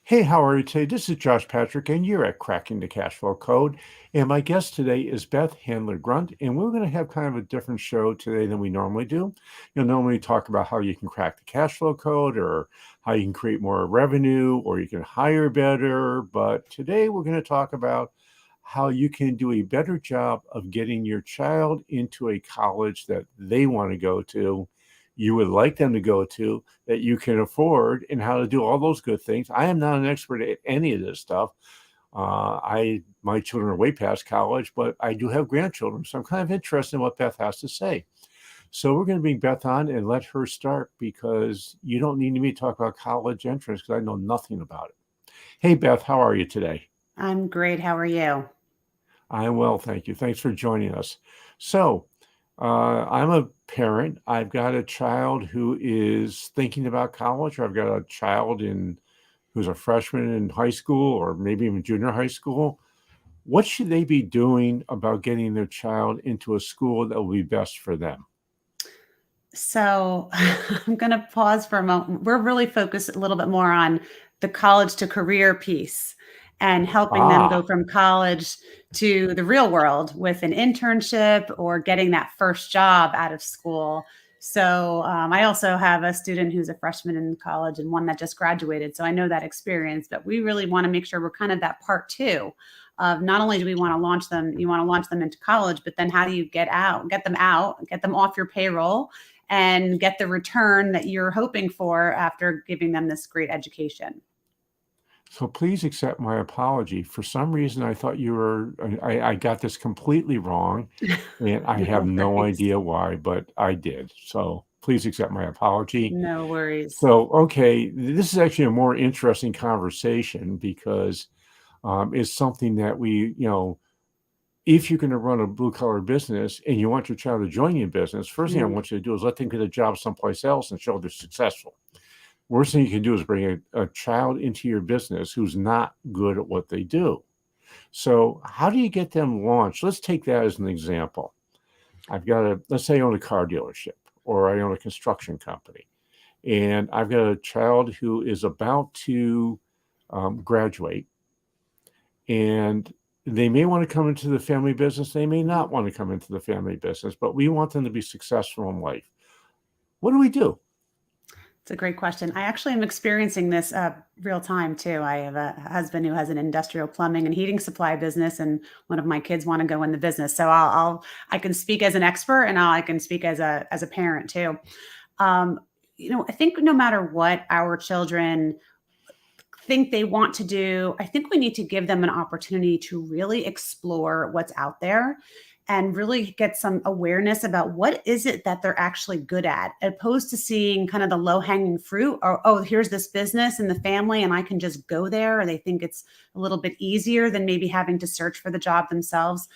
Hey, how are you today? This is Josh Patrick, and you're at Cracking the Cash Flow Code. And my guest today is Beth Handler-Grunt, and we're going to have kind of a different show today than we normally do. You'll normally talk about how you can crack the cash flow code, or how you can create more revenue, or you can hire better. But today we're going to talk about how you can do a better job of getting your child into a college that they want to go to, you would like them to go to, that you can afford, and how to do all those good things. I am not an expert at any of this stuff. My children are way past college, but I do have grandchildren, so I'm kind of interested in what Beth has to say. So we're going to bring Beth on and let her start, because you don't need me to talk about college entrance because I know nothing about it. Hey, Beth, how are you today? I'm great. How are you? I'm well, thank you. Thanks for joining us. So, I'm a parent. I've got a child who is thinking about college, or I've got a child who's a freshman in high school, or maybe even junior high school. What should they be doing about getting their child into a school that will be best for them? So I'm going to pause for a moment. We're really focused a little bit more on the college to career piece and helping them go Ah, from college to the real world with an internship or getting that first job out of school. So I also have a student who's a freshman in college and one that just graduated. So I know that experience, but we really want to make sure we're kind of that part two of not only do we want to launch them, you want to launch them into college, but then how do you get out, get them off your payroll and get the return that you're hoping for after giving them this great education. so please accept my apology. For some reason, I thought I got this completely wrong, and I have No no worries. idea why, but I did. So please accept my apology. No worries. So, okay, this is actually a more interesting conversation, because it's something that if you're going to run a blue collar business and you want your child to join you in business, first thing I Mm, want you to do is let them get a job someplace else and show they're successful. Worst thing you can do is bring a child into your business who's not good at what they do. So, how do you get them launched? Let's take that as an example. Let's say I own a car dealership, or I own a construction company, and I've got a child who is about to graduate, and they may want to come into the family business. They may not want to come into the family business, but we want them to be successful in life. What do we do? it's a great question. I actually am experiencing this real time too. I have a husband who has an industrial plumbing and heating supply business, and one of my kids want to go in the business. So I can speak as an expert, and I can speak as a parent too. Um, I think no matter what our children think they want to do, I think we need to give them an opportunity to really explore what's out there and really get some awareness about what is it that they're actually good at, opposed to seeing kind of the low hanging fruit, or, oh, here's this business in the family and I can just go there. Or they think it's a little bit easier than maybe having to search for the job themselves.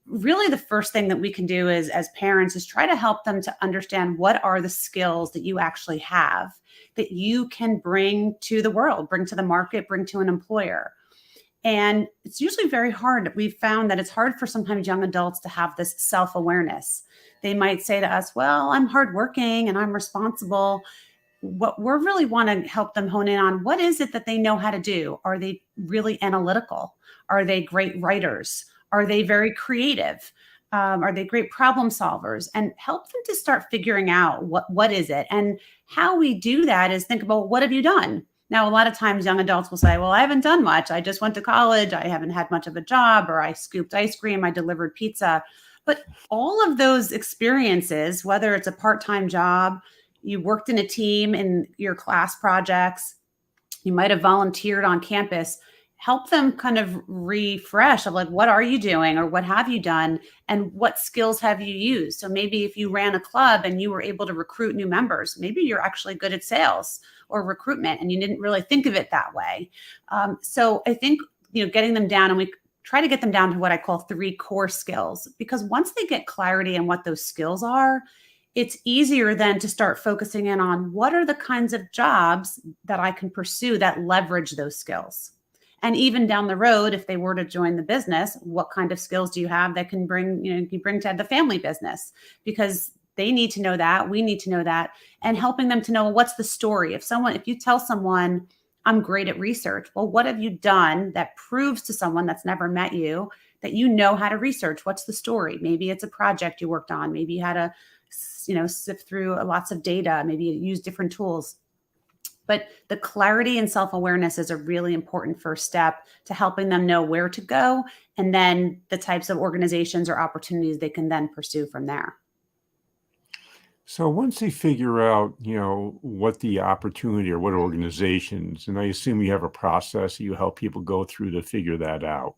Really, the first thing that we can do is, as parents, is try to help them to understand what are the skills that you actually have that you can bring to the world, bring to the market, bring to an employer. And it's usually very hard. We've found that it's hard for sometimes young adults to have this self awareness. They might say to us, well, I'm hardworking and I'm responsible. What we really want to help them hone in on, what is it that they know how to do? Are they really analytical? Are they great writers? Are they very creative? Are they great problem solvers? And help them to start figuring out what is it. And how we do that is think about, what have you done? Now, a lot of times young adults will say, well, I haven't done much. I just went to college. I haven't had much of a job, or I scooped ice cream. I delivered pizza. But all of those experiences, whether it's a part-time job, you worked in a team in your class projects, you might have volunteered on campus, help them kind of refresh of like, what are you doing, or what have you done, and what skills have you used? So maybe if you ran a club and you were able to recruit new members, maybe you're actually good at sales or recruitment and you didn't really think of it that way. So I think, getting them down, and we try to get them down to what I call 3 core skills, because once they get clarity on what those skills are, it's easier then to start focusing in on what are the kinds of jobs that I can pursue that leverage those skills. And even down the road, if they were to join the business, what kind of skills do you have that can you bring to the family business? Because they need to know that, we need to know that, and helping them to know, what's the story. If you tell someone, I'm great at research. Well, what have you done that proves to someone that's never met you that you know how to research? What's the story? Maybe it's a project you worked on. Maybe you had to, sift through lots of data. Maybe you use different tools. But the clarity and self-awareness is a really important first step to helping them know where to go, and then the types of organizations or opportunities they can then pursue from there. So once they figure out, what the opportunity or what organizations, and I assume you have a process that you help people go through to figure that out.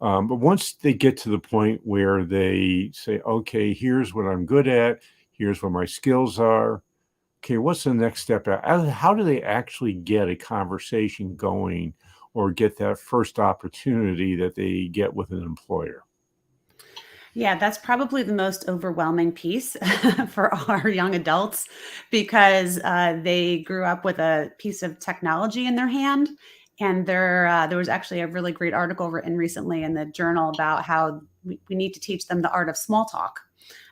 But once they get to the point where they say, okay, here's what I'm good at, here's what my skills are. Okay, what's the next step? How do they actually get a conversation going or get that first opportunity that they get with an employer? Yeah, that's probably the most overwhelming piece for our young adults because they grew up with a piece of technology in their hand. And there was actually a really great article written recently in the journal about how we need to teach them the art of small talk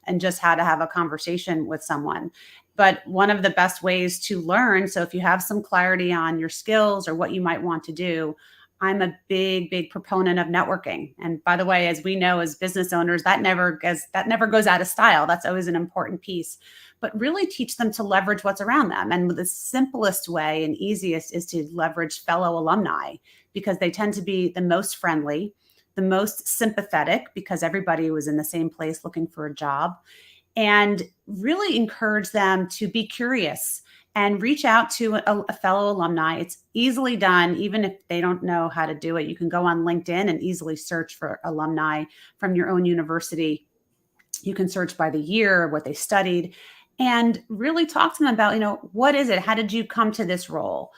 and just how to have a conversation with someone. But one of the best ways to learn, so if you have some clarity on your skills or what you might want to do, I'm a big, big proponent of networking. And by the way, as we know, as business owners, that never goes out of style. That's always an important piece. But really teach them to leverage what's around them. And the simplest way and easiest is to leverage fellow alumni because they tend to be the most friendly, the most sympathetic because everybody was in the same place looking for a job, and really encourage them to be curious and reach out to a fellow alumni. It's easily done, even if they don't know how to do it. You can go on LinkedIn and easily search for alumni from your own university. You can search by the year, what they studied, and really talk to them about, what is it? How did you come to this role?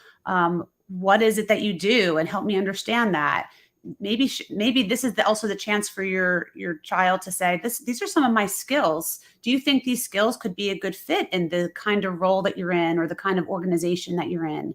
What is it that you do? And help me understand that. Maybe this is also the chance for your child to say, these are some of my skills. Do you think these skills could be a good fit in the kind of role that you're in or the kind of organization that you're in?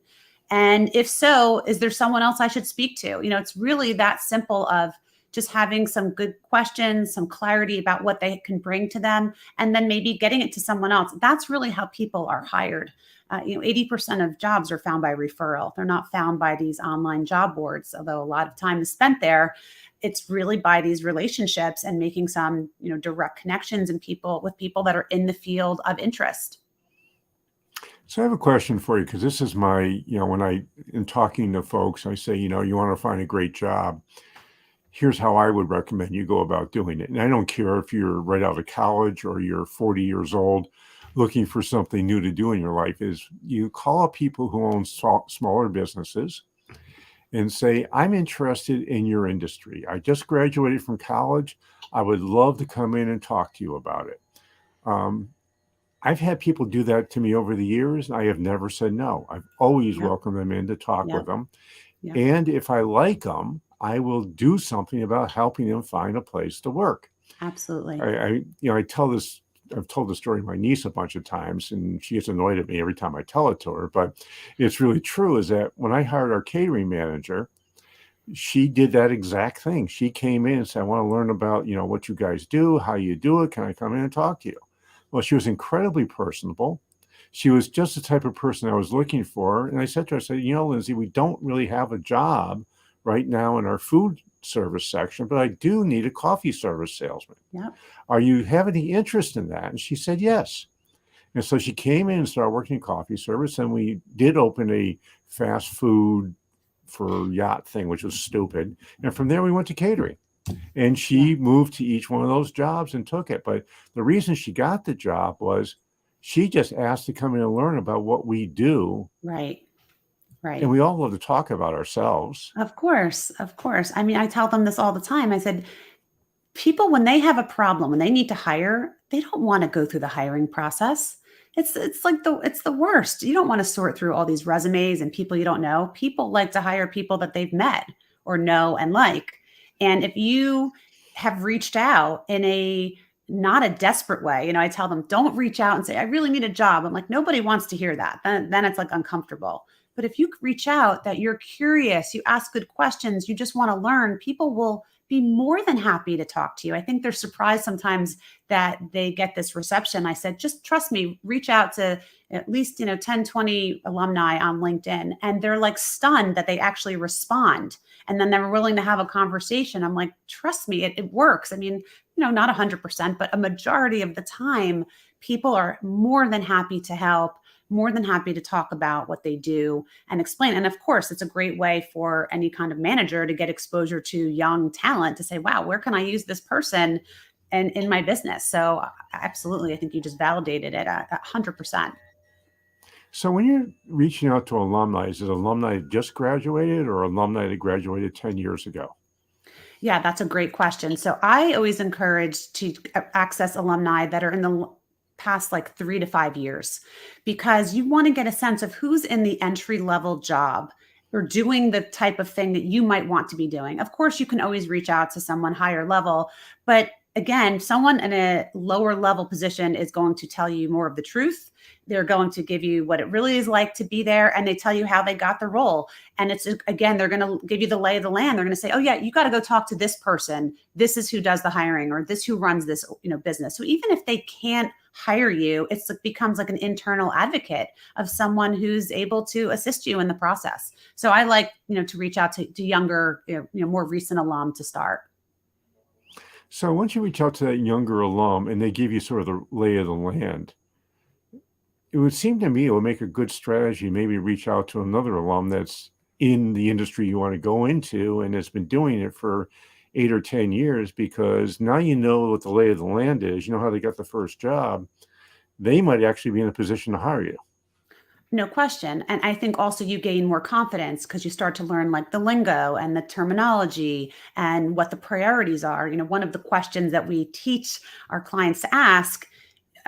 And if so, is there someone else I should speak to? It's really that simple of just having some good questions, some clarity about what they can bring to them, and then maybe getting it to someone else. That's really how people are hired. 80% of jobs are found by referral. They're not found by these online job boards, although a lot of time is spent there. It's really by these relationships and making some, direct connections and with people that are in the field of interest. So I have a question for you because this is my, when I am talking to folks, I say, you want to find a great job. Here's how I would recommend you go about doing it. And I don't care if you're right out of college or you're 40 years old looking for something new to do in your life, is you call up people who own smaller businesses and say, I'm interested in your industry. I just graduated from college. I would love to come in and talk to you about it. I've had people do that to me over the years, and I have never said no. I've always Yep. welcomed them in to talk with Yep. them. Yep. And if I like them, I will do something about helping them find a place to work. Absolutely. I've told the story to my niece a bunch of times, and she gets annoyed at me every time I tell it to her. But it's really true, is that when I hired our catering manager, she did that exact thing. She came in and said, I want to learn about, what you guys do, how you do it. Can I come in and talk to you? Well, she was incredibly personable. She was just the type of person I was looking for. And I said to her, Lindsay, we don't really have a job right now in our food service section, but I do need a coffee service salesman. Yep. Are you have any interest in that? And she said, yes. And so she came in and started working in coffee service. And we did open a fast food for yacht thing, which was stupid. And from there, we went to catering. And she moved to each one of those jobs and took it. But the reason she got the job was she just asked to come in and learn about what we do. Right. Right. And we all love to talk about ourselves. Of course. Of course. I mean, I tell them this all the time. I said, people, when they have a problem, when they need to hire, they don't want to go through the hiring process. It's like it's the worst. You don't want to sort through all these resumes and people you don't know. People like to hire people that they've met or know and like. And if you have reached out in a not a desperate way, I tell them, don't reach out and say, I really need a job. I'm like, nobody wants to hear that. Then it's like uncomfortable. But if you reach out that you're curious, you ask good questions, you just want to learn, people will be more than happy to talk to you. I think they're surprised sometimes that they get this reception. I said, just trust me, reach out to at least, 10, 20 alumni on LinkedIn. And they're like stunned that they actually respond. And then they're willing to have a conversation. I'm like, trust me, it works. I mean, not 100%, but a majority of the time, people are more than happy to help, more than happy to talk about what they do and explain. And of course, it's a great way for any kind of manager to get exposure to young talent to say, wow, where can I use this person and in my business? So absolutely, I think you just validated it at 100%. So when you're reaching out to alumni, is it alumni that just graduated or alumni that graduated 10 years ago? Yeah, that's a great question. So I always encourage to access alumni that are in the past like 3 to 5 years, because you want to get a sense of who's in the entry level job or doing the type of thing that you might want to be doing. Of course, you can always reach out to someone higher level, but again, someone in a lower level position is going to tell you more of the truth. They're going to give you what it really is like to be there, and they tell you how they got the role. And it's, again, they're going to give you the lay of the land. They're going to say, oh yeah, you got to go talk to this person. This is who does the hiring, or this who runs this, business. So even if they can't hire you, it becomes like an internal advocate of someone who's able to assist you in the process. So I like, to reach out to younger, more recent alum to start. So once you reach out to that younger alum and they give you sort of the lay of the land, it would seem to me it would make a good strategy, maybe reach out to another alum that's in the industry you want to go into and has been doing it for 8 or 10 years, because now you know what the lay of the land is, you know how they got the first job. They might actually be in a position to hire you. No question. And I think also you gain more confidence because you start to learn like the lingo and the terminology and what the priorities are. One of the questions that we teach our clients to ask,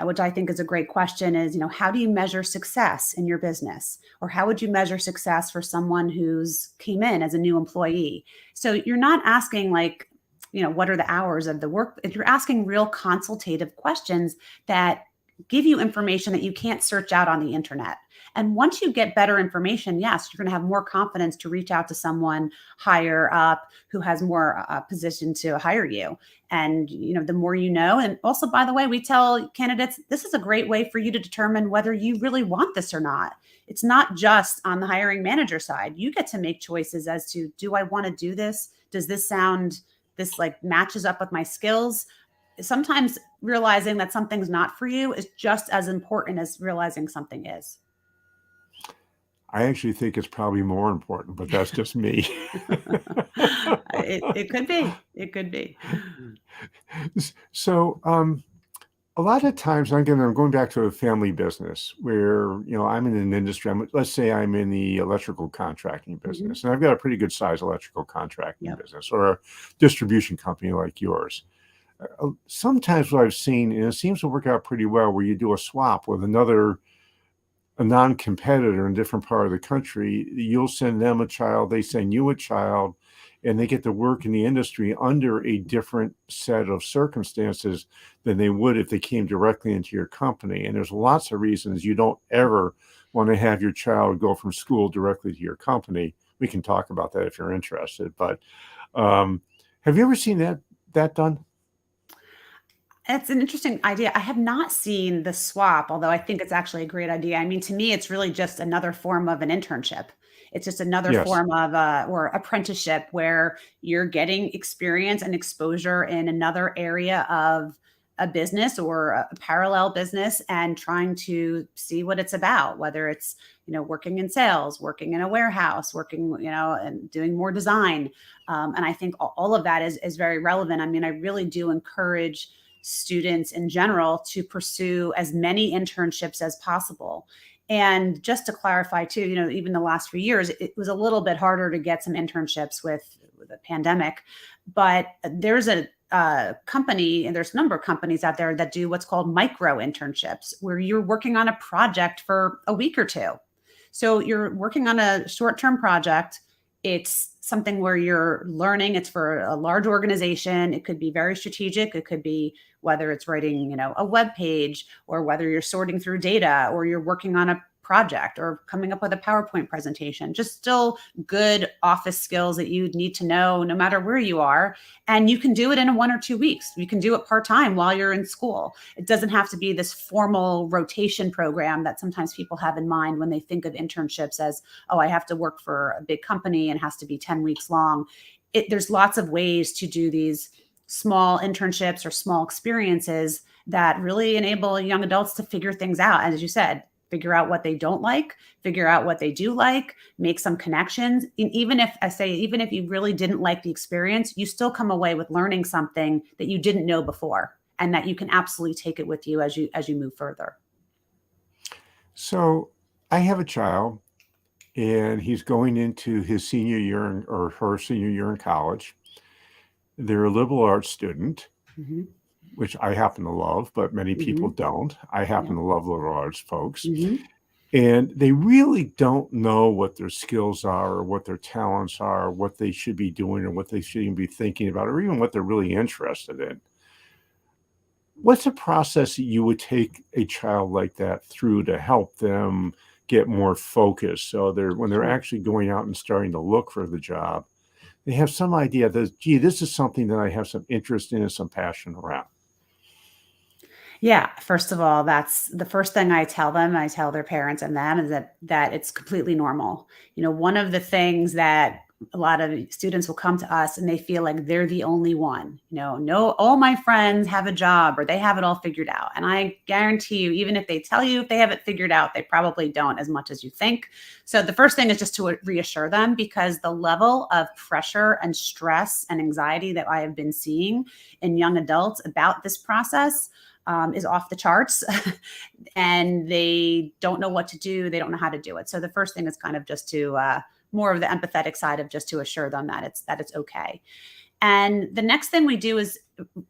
which I think is a great question, is, how do you measure success in your business? Or how would you measure success for someone who's came in as a new employee? So you're not asking like, what are the hours of the work? If you're asking real consultative questions that give you information that you can't search out on the internet. And once you get better information, yes, you're going to have more confidence to reach out to someone higher up who has more position to hire you. And, the more you know, and also, by the way, we tell candidates, this is a great way for you to determine whether you really want this or not. It's not just on the hiring manager side. You get to make choices as to, do I want to do this? Does this sound, this like matches up with my skills? Sometimes realizing that something's not for you is just as important as realizing something is. I actually think it's probably more important, but that's just me. It could be. It could be. So, a lot of times, again, I'm going back to a family business where, I'm in an industry. Let's say I'm in the electrical contracting business, Mhm. and I've got a pretty good size electrical contracting Yep. business, or a distribution company like yours. Sometimes what I've seen, and it seems to work out pretty well, where you do a swap with a non-competitor in a different part of the country. You'll send them a child, they send you a child, and they get to work in the industry under a different set of circumstances than they would if they came directly into your company. And there's lots of reasons you don't ever want to have your child go from school directly to your company. We can talk about that if you're interested. But have you ever seen that done? It's an interesting idea. I have not seen the swap, although I think it's actually a great idea. I mean, to me, it's really just another form of an internship. It's just another Yes. form of or apprenticeship where you're getting experience and exposure in another area of a business or a parallel business and trying to see what it's about, whether it's, working in sales, working in a warehouse, working, and doing more design. And I think all of that is very relevant. I mean, I really do encourage students in general to pursue as many internships as possible. And just to clarify too, even the last few years, it was a little bit harder to get some internships with the pandemic, but there's a company, and there's a number of companies out there that do what's called micro internships, where you're working on a project for a week or two. So you're working on a short-term project. It's something where you're learning. It's for a large organization. It could be very strategic. It could be whether it's writing, a web page, or whether you're sorting through data, or you're working on a project or coming up with a PowerPoint presentation, just still good office skills that you need to know no matter where you are. And you can do it in 1 or 2 weeks. You can do it part-time while you're in school. It doesn't have to be this formal rotation program that sometimes people have in mind when they think of internships as, oh, I have to work for a big company and has to be 10 weeks long. There's lots of ways to do these small internships or small experiences that really enable young adults to figure things out. As you said, figure out what they don't like, figure out what they do like, make some connections. And even if you really didn't like the experience, you still come away with learning something that you didn't know before, and that you can absolutely take it with you as you move further. So I have a child, and he's going into his senior year or her senior year in college. They're a liberal arts student, Mm-hmm. which I happen to love, but many people Mm-hmm. don't. I happen Yeah. to love liberal arts folks. Mm-hmm. And they really don't know what their skills are or what their talents are, what they should be doing or what they should even be thinking about, or even what they're really interested in. What's a process that you would take a child like that through to help them get more focused so when they're Sure. actually going out and starting to look for the job, they have some idea that, gee, this is something that I have some interest in and some passion around? Yeah, first of all, that's the first thing I tell them. I tell their parents and them is that it's completely normal. One of the things that a lot of students will come to us and they feel like they're the only one. No, all my friends have a job or they have it all figured out. And I guarantee you, even if they tell you if they have it figured out, they probably don't as much as you think. So the first thing is just to reassure them, because the level of pressure and stress and anxiety that I have been seeing in young adults about this process is off the charts and they don't know what to do. They don't know how to do it. So the first thing is kind of just to more of the empathetic side of just to assure them that it's okay. And the next thing we do is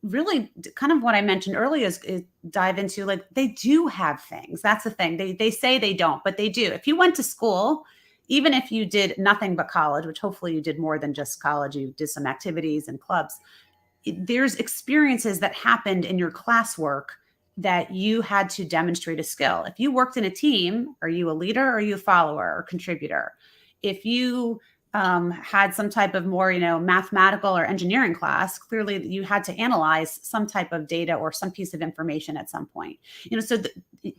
really kind of what I mentioned earlier is dive into, like, they do have things. That's the thing. They say they don't, but they do. If you went to school, even if you did nothing but college, which hopefully you did more than just college, you did some activities and clubs, there's experiences that happened in your classwork that you had to demonstrate a skill. If you worked in a team, are you a leader or are you a follower or contributor? If you had some type of more, mathematical or engineering class, clearly you had to analyze some type of data or some piece of information at some point. So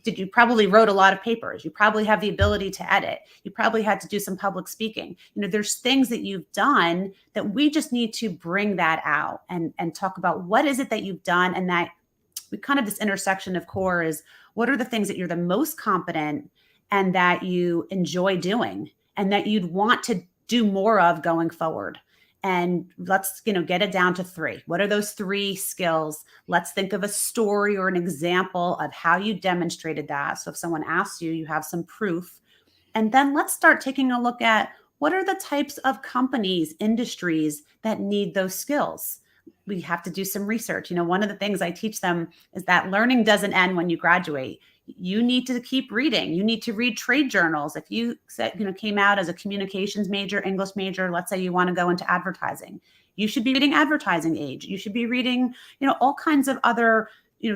did you probably wrote a lot of papers? You probably have the ability to edit. You probably had to do some public speaking. There's things that you've done that we just need to bring that out and talk about what is it that you've done, and that we kind of this intersection of core is what are the things that you're the most competent and that you enjoy doing and that you'd want to do more of going forward. And let's, get it down to 3. What are those 3 skills? Let's think of a story or an example of how you demonstrated that. So if someone asks you, you have some proof. And then let's start taking a look at what are the types of companies, industries that need those skills. We have to do some research. One of the things I teach them is that learning doesn't end when you graduate. You need to keep reading. You need to read trade journals. If you came out as a communications major, English major, let's say you want to go into advertising, you should be reading Advertising Age. You should be reading, all kinds of other,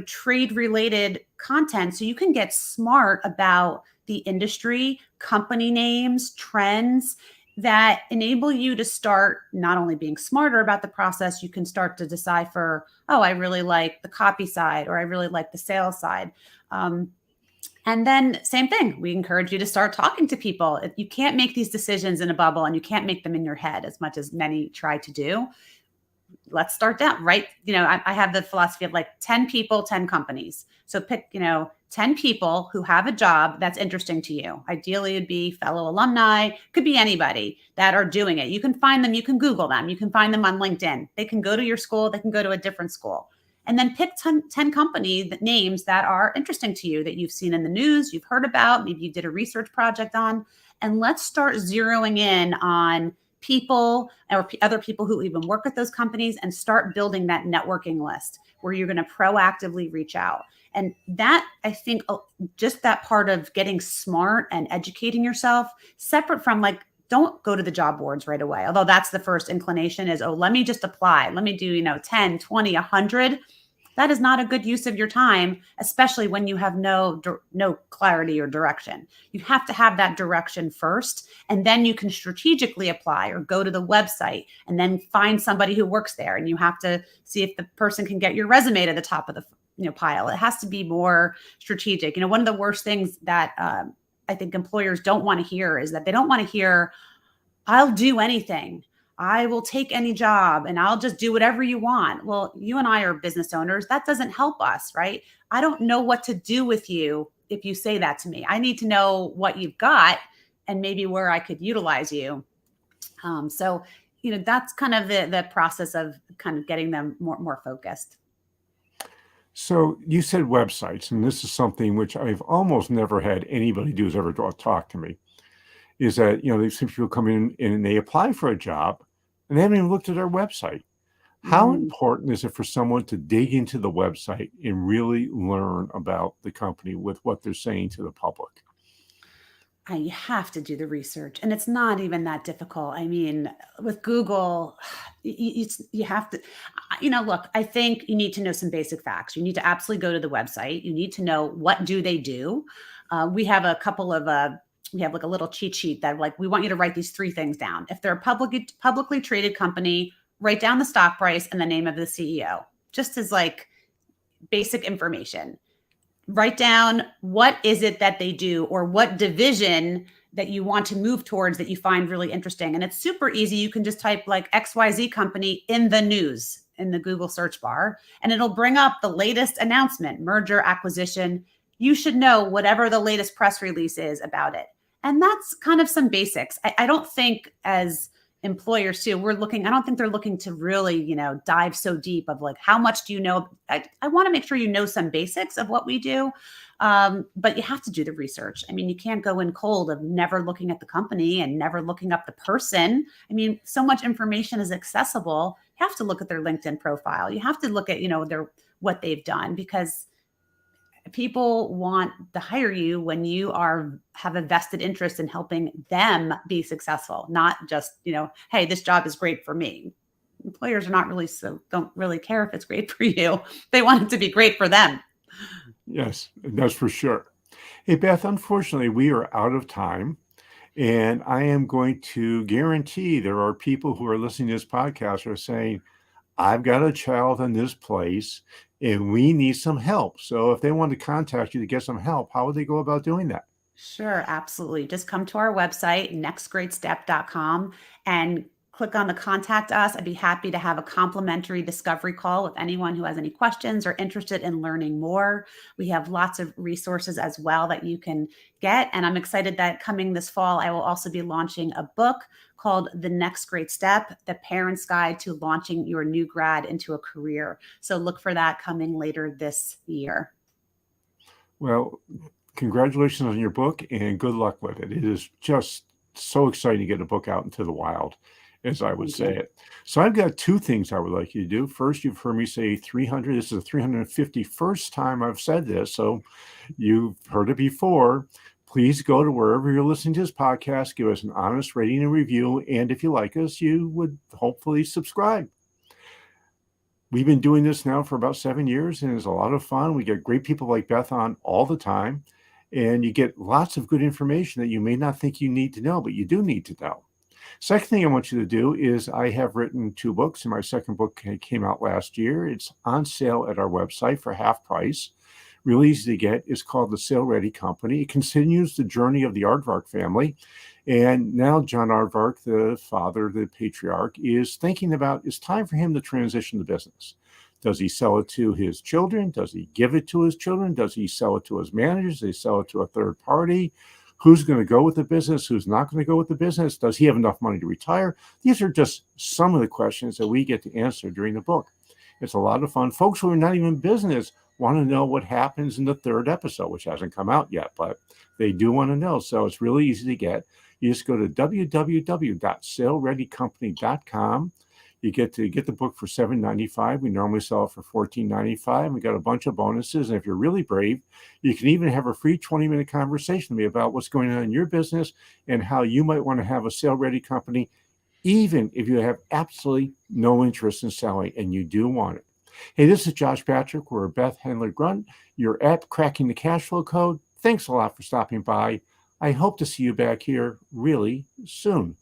trade related content so you can get smart about the industry, company names, trends that enable you to start not only being smarter about the process, you can start to decipher, oh, I really like the copy side, or I really like the sales side. And then same thing, we encourage you to start talking to people. You can't make these decisions in a bubble and you can't make them in your head as much as many try to do. Let's start down, right? I have the philosophy of like 10 people, 10 companies. So pick, 10 people who have a job that's interesting to you. Ideally, it'd be fellow alumni, could be anybody that are doing it. You can find them, you can Google them, you can find them on LinkedIn. They can go to your school, they can go to a different school. And then pick 10 company names that are interesting to you, that you've seen in the news, you've heard about, maybe you did a research project on, and let's start zeroing in on people or other people who even work at those companies and start building that networking list where you're going to proactively reach out. And that, I think, just that part of getting smart and educating yourself, separate from like, don't go to the job boards right away. Although that's the first inclination is, oh, let me just apply. Let me do, 10, 20, 100. That is not a good use of your time, especially when you have no clarity or direction. You have to have that direction first, and then you can strategically apply or go to the website and then find somebody who works there. And you have to see if the person can get your resume to the top of the pile. It has to be more strategic. One of the worst things that I think employers don't want to hear is that they don't want to hear, I'll do anything. I will take any job and I'll just do whatever you want. Well, you and I are business owners. That doesn't help us, right? I don't know what to do with you if you say that to me. I need to know what you've got and maybe where I could utilize you. So that's kind of the process of kind of getting them more focused. So you said websites, and this is something which I've almost never had anybody do is ever talk to me, is that, these people come in and they apply for a job and they haven't even looked at our website. How important is it for someone to dig into the website and really learn about the company with what they're saying to the public? You have to do the research, and it's not even that difficult. I mean, with Google, you have to, look, I think you need to know some basic facts. You need to absolutely go to the website. You need to know what do they do. We have a couple of, we have like a little cheat sheet that like, we want you to write these 3 things down. If they're a publicly traded company, write down the stock price and the name of the CEO, just as like basic information. Write down what is it that they do or what division that you want to move towards that you find really interesting. And it's super easy. You can just type like XYZ company in the news in the Google search bar, and it'll bring up the latest announcement, merger, acquisition. You should know whatever the latest press release is about it. And that's kind of some basics. I don't think as employers too, I don't think they're looking to really, dive so deep of like, how much do you know? I want to make sure you know some basics of what we do. But you have to do the research. I mean, you can't go in cold of never looking at the company and never looking up the person. I mean, so much information is accessible. You have to look at their LinkedIn profile. You have to look at, what they've done, because people want to hire you when you have a vested interest in helping them be successful, not just, hey, this job is great for me. Employers are don't really care if it's great for you. They want it to be great for them. Yes, that's for sure. Hey, Beth, unfortunately, we are out of time. And I am going to guarantee there are people who are listening to this podcast who are saying, I've got a child in this place and we need some help. So if they want to contact you to get some help, how would they go about doing that? Sure, absolutely. Just come to our website, nextgreatstep.com, and click on the contact us. I'd be happy to have a complimentary discovery call with anyone who has any questions or interested in learning more. We have lots of resources as well that you can get. And I'm excited that coming this fall, I will also be launching a book called The Next Great Step, The Parent's Guide to Launching Your New Grad into a Career. So look for that coming later this year. Well, congratulations on your book and good luck with it. It is just so exciting to get a book out into the wild, as I would say it. So I've got 2 things I would like you to do. First, you've heard me say 300. This is the 351st time I've said this, so you've heard it before. Please go to wherever you're listening to this podcast, give us an honest rating and review, and if you like us, you would hopefully subscribe. We've been doing this now for about 7 years, and it's a lot of fun. We get great people like Beth on all the time, and you get lots of good information that you may not think you need to know, but you do need to know. Second thing I want you to do is I have written 2 books, and my second book came out last year. It's on sale at our website for half price. Really easy to get. It's called The Sale Ready Company. It continues the journey of the Aardvark family. And now John Aardvark, the father, the patriarch, is thinking about it's time for him to transition the business. Does he sell it to his children? Does he give it to his children? Does he sell it to his managers? Does he sell it to a third party? Who's going to go with the business? Who's not going to go with the business? Does he have enough money to retire? These are just some of the questions that we get to answer during the book. It's a lot of fun. Folks who are not even in business want to know what happens in the 3rd episode, which hasn't come out yet, but they do want to know. So it's really easy to get. You just go to www.salereadycompany.com. You get the book for $7.95. We normally sell it for $14.95. We got a bunch of bonuses. And if you're really brave, you can even have a free 20-minute conversation with me about what's going on in your business and how you might want to have a sale-ready company, even if you have absolutely no interest in selling and you do want it. Hey, this is Josh Patrick. We're Beth Handler-Grunt. You're at Cracking the Cash Flow Code. Thanks a lot for stopping by. I hope to see you back here really soon.